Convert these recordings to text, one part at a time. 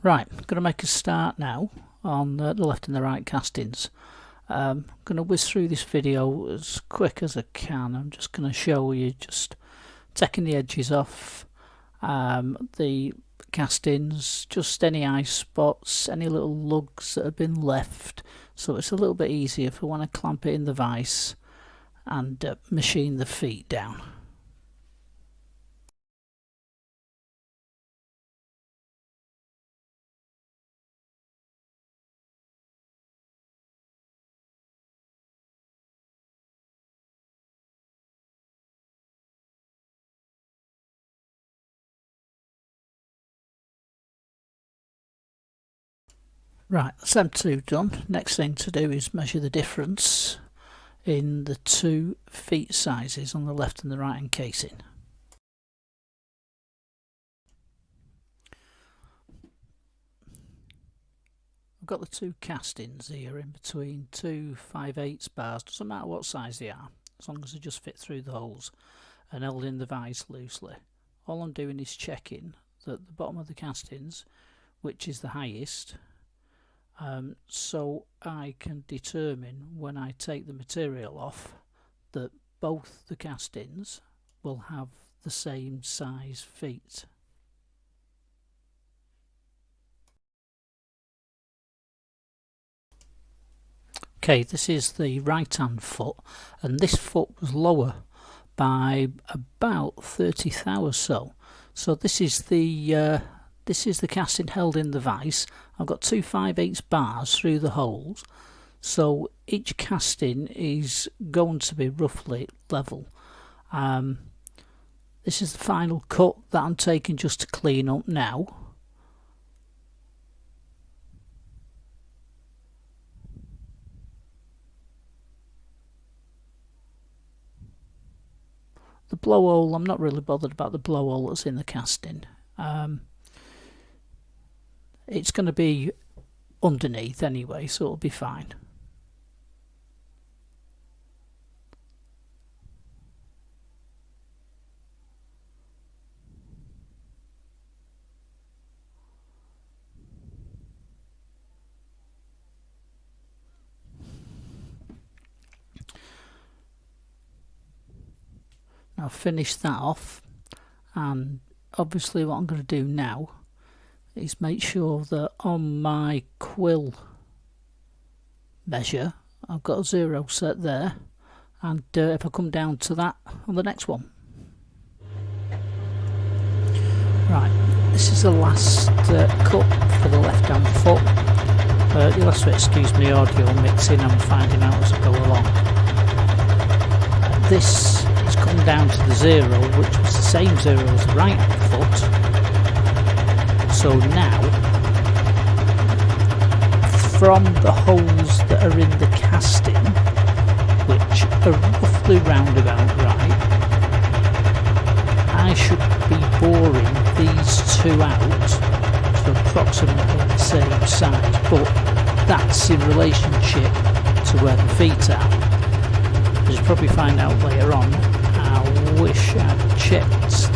Right, I'm going to make a start now on the left and the right castings. I'm going to whiz through this video as quick as I can. I'm just going to show you just taking the edges off, the castings, just any eye spots, any little lugs that have been left, so it's a little bit easier if I want to clamp it in the vise and machine the feet down. Right, that's them two done. Next thing to do is measure the difference in the two feet sizes on the left and the right hand casing. I've got the two castings here in between two 5/8 bars, doesn't matter what size they are, as long as they just fit through the holes and held in the vise loosely. All I'm doing is checking that the bottom of the castings, which is the highest, so I can determine when I take the material off that both the castings will have the same size feet. Okay, this is the right hand foot, and this foot was lower by about 30 thou or so. So this is the casting held in the vise. I've got two 5/8 bars through the holes, so each casting is going to be roughly level. This is the final cut that I'm taking just to clean up now. The blowhole, I'm not really bothered about the blowhole that's in the casting. It's going to be underneath anyway, so it'll be fine. Now I've finished that off, and obviously what I'm going to do now is make sure that on my quill measure I've got a 0 set there, and if I come down to that on the next one. Right, this is the last cut for the left hand foot. You'll have to excuse me audio mixing, I'm finding out as I go along. This has come down to the 0, which was the same 0 as the right hand foot. So now, from the holes that are in the casting, which are roughly roundabout right, I should be boring these two out to approximately the same size, but that's in relationship to where the feet are. As you'll probably find out later on, I wish I'd checked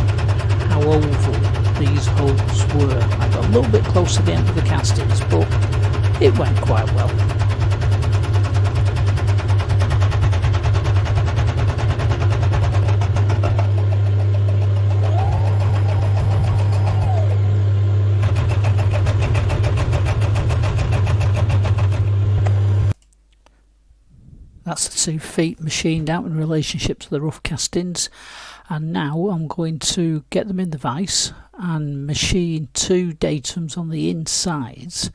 how oval these holes were. I got a little bit close to the end of the castings, but it went quite well. That's the two feet machined out in relationship to the rough castings, and now I'm going to get them in the vise and machine two datums on the insides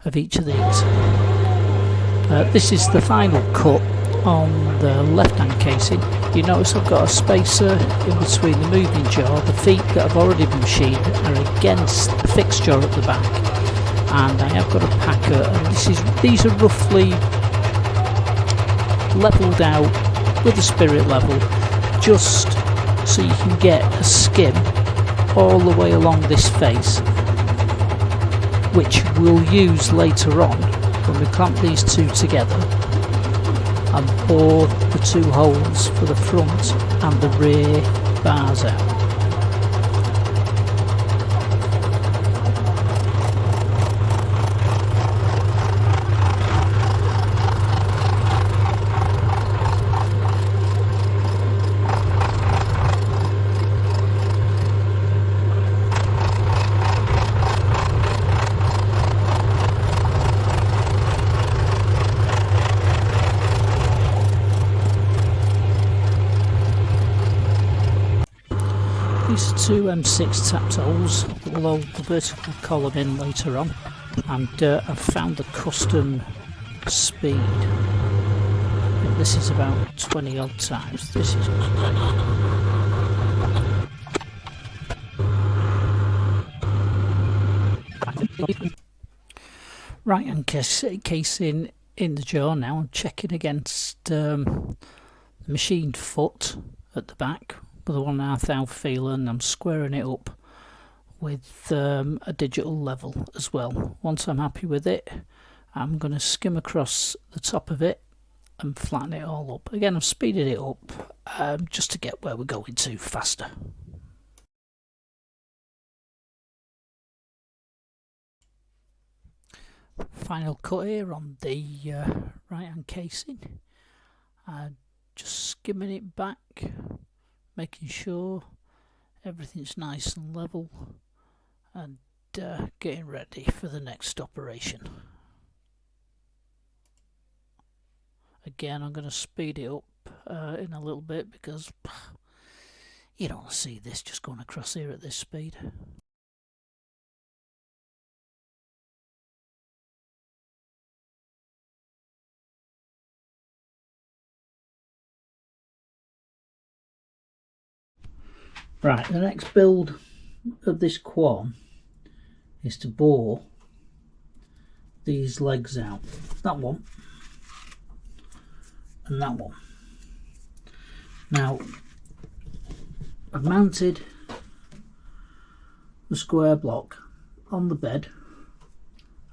of each of these. This is the final cut on the left hand casing. You notice I've got a spacer in between the moving jaw. The feet that have already been machined are against a fixed jaw at the back, and I have got a packer, and these are roughly levelled out with the spirit level, just so you can get a skim all the way along this face, which we'll use later on when we clamp these two together and bore the two holes for the front and the rear bars out. these are two M6 tapped holes that will hold the vertical column in later on, and I've found the custom speed. I think this is about 20 odd times. This is great. Right hand casing in the jaw now. I'm checking against the machined foot at the back with a 1.5 thou feel, and I'm squaring it up with a digital level as well. Once I'm happy with it, I'm going to skim across the top of it and flatten it all up. Again, I've speeded it up just to get where we're going to faster. Final cut here on the right hand casing, just skimming it back, making sure everything's nice and level, and getting ready for the next operation. Again, I'm going to speed it up in a little bit because you don't want to see this just going across here at this speed. Right, the next build of this quam is to bore these legs out. That one and that one. Now, I've mounted the square block on the bed.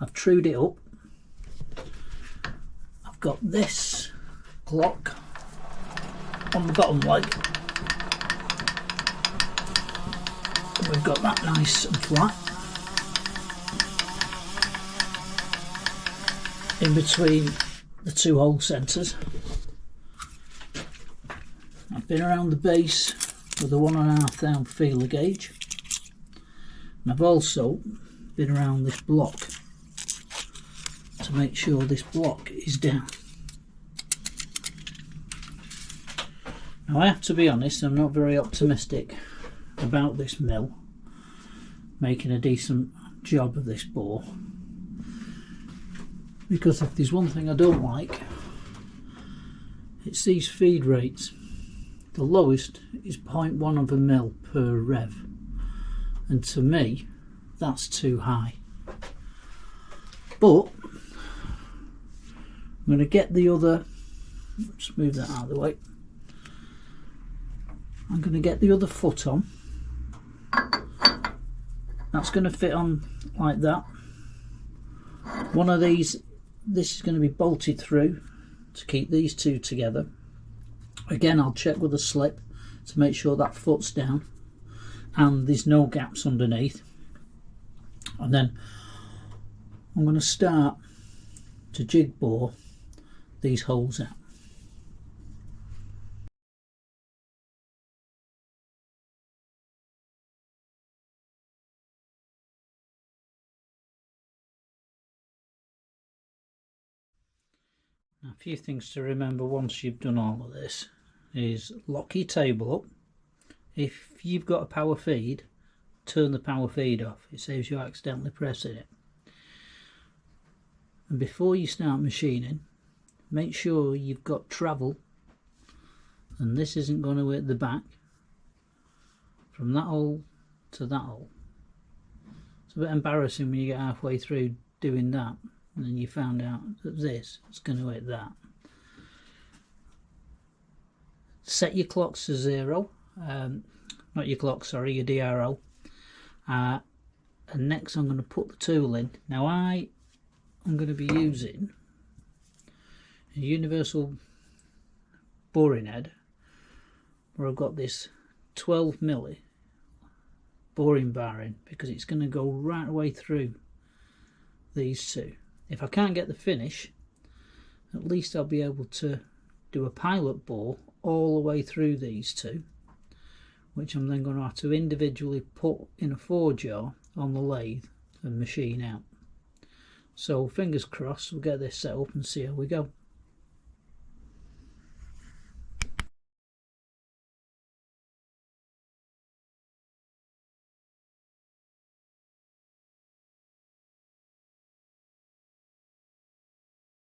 I've trued it up. I've got this block on the bottom leg. We've got that nice and flat in between the two hole centres. I've been around the base with a 1.5 thou feeler gauge, and I've also been around this block to make sure this block is down. Now, I have to be honest, I'm not very optimistic about this mill making a decent job of this bore, because if there's one thing I don't like, it's these feed rates. The lowest is 0.1 of a mil per rev, and to me that's too high. But I'm going to get the other, let's move that out of the way, I'm going to get the other foot on. That's going to fit on like that. One of these, this is going to be bolted through to keep these two together. Again, I'll check with a slip to make sure that foot's down and there's no gaps underneath. And then I'm going to start to jig bore these holes out. Now, a few things to remember once you've done all of this is lock your table up. If you've got a power feed, turn the power feed off. It saves you accidentally pressing it. And before you start machining, make sure you've got travel, and this isn't going to hit the back from that hole to that hole. It's a bit embarrassing when you get halfway through doing that and then you found out that this is going to hit that. Set your clocks to 0, not your clock, sorry, your DRO. And next I'm going to put the tool in. Now I'm going to be using a universal boring head where I've got this 12 milli boring bar in, because it's going to go right away through these two. If I can't get the finish, at least I'll be able to do a pilot bore all the way through these two, which I'm then going to have to individually put in a 4-jar on the lathe and machine out. So fingers crossed, we'll get this set up and see how we go.